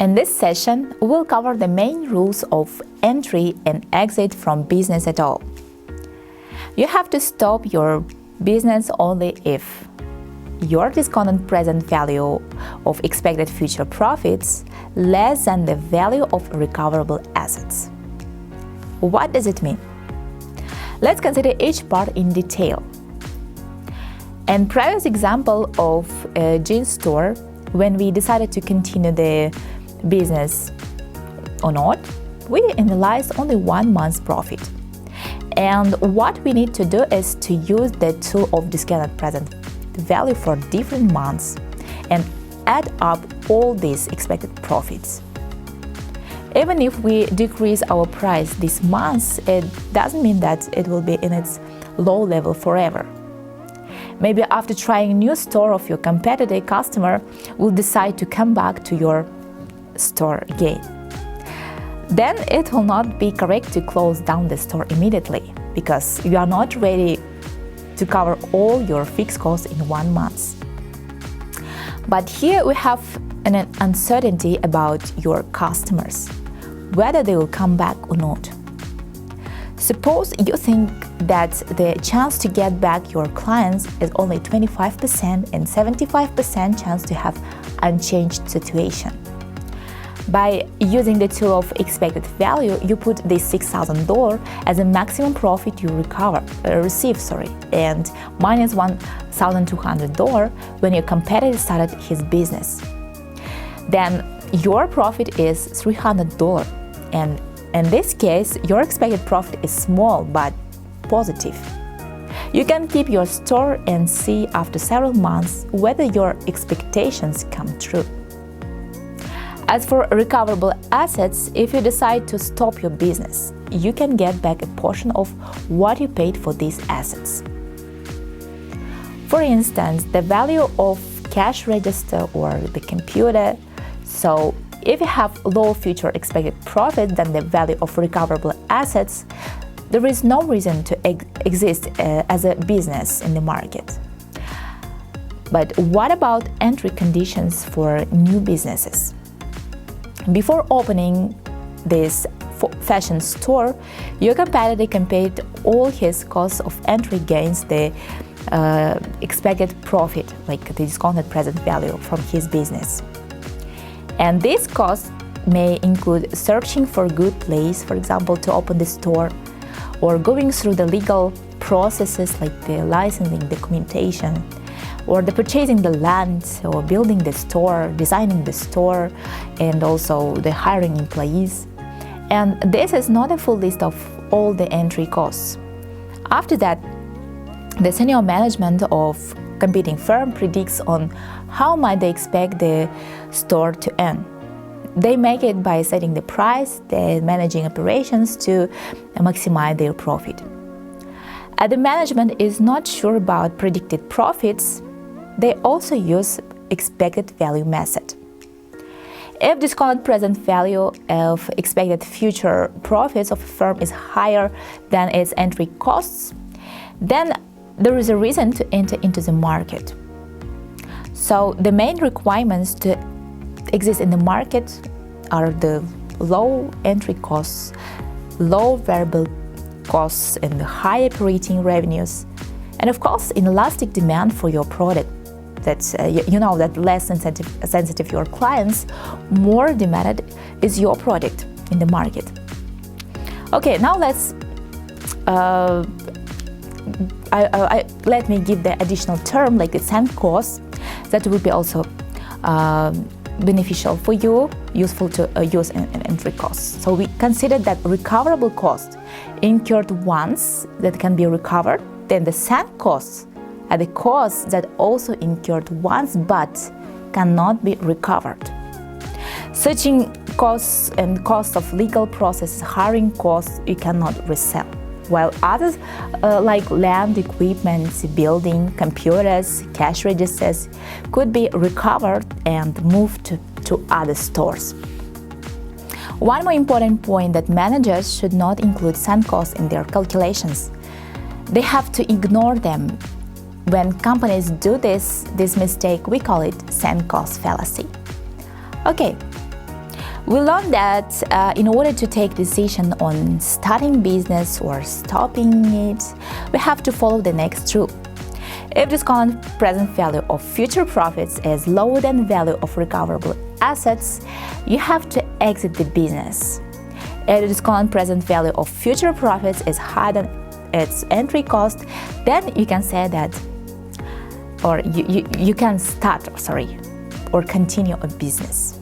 In this session, we'll cover the main rules of entry and exit from business at all. You have to stop your business only if your discounted present value of expected future profits less than the value of recoverable assets. What does it mean? Let's consider each part in detail. In previous example of a jeans store, when we decided to continue the business or not, we analyzed only 1 month's profit. And what we need to do is to use the tool of discounted present value for different months and add up all these expected profits. Even if we decrease our price this month, it doesn't mean that it will be in its low level forever. Maybe after trying a new store of your competitor, customer will decide to come back to your store again. Then it will not be correct to close down the store immediately because you are not ready to cover all your fixed costs in 1 month. But here we have an uncertainty about your customers, whether they will come back or not. Suppose you think that the chance to get back your clients is only 25% and 75% chance to have unchanged situation. By using the tool of expected value, you put this $6,000 as a maximum profit you receive, and minus $1,200 when your competitor started his business. Then your profit is $300, and in this case, your expected profit is small but positive. You can keep your store and see after several months whether your expectations come true. As for recoverable assets, if you decide to stop your business, you can get back a portion of what you paid for these assets. For instance, the value of cash register or the computer. So if you have low future expected profit than the value of recoverable assets, there is no reason to exist as a business in the market. But what about entry conditions for new businesses? Before opening this fashion store, your competitor compared all his costs of entry against the expected profit, like the discounted present value from his business. And these costs may include searching for a good place, for example, to open the store, or going through the legal processes like the licensing, documentation, or the purchasing the land, or building the store, designing the store, and also the hiring employees. And this is not a full list of all the entry costs. After that, the senior management of competing firm predicts on how much they expect the store to earn. They make it by setting the price, the managing operations to maximize their profit. As the management is not sure about predicted profits, they also use expected value method. If discounted present value of expected future profits of a firm is higher than its entry costs, then there is a reason to enter into the market. So the main requirements to exist in the market are the low entry costs, low variable costs, and high operating revenues, and of course, inelastic demand for your product. That's that less sensitive your clients, more demanded is your product in the market. Okay, now let me give the additional term like the sunk cost that will be also beneficial for you, useful to use in entry costs. So we consider that recoverable cost incurred once that can be recovered, then the sunk costs are the costs that also incurred once but cannot be recovered. Searching costs and costs of legal processes, hiring costs you cannot resell, while others like land, equipment, building, computers, cash registers could be recovered and moved to other stores. One more important point that managers should not include sunk costs in their calculations. They have to ignore them. When companies do this mistake, we call it sunk cost fallacy. Okay, We learned that in order to take decision on starting business or stopping it, we have to follow the next rule. If discounted present value of future profits is lower than value of recoverable assets, you have to exit the business. If the discounted present value of future profits is higher than its entry cost, then you can say that, or you can start, or continue a business.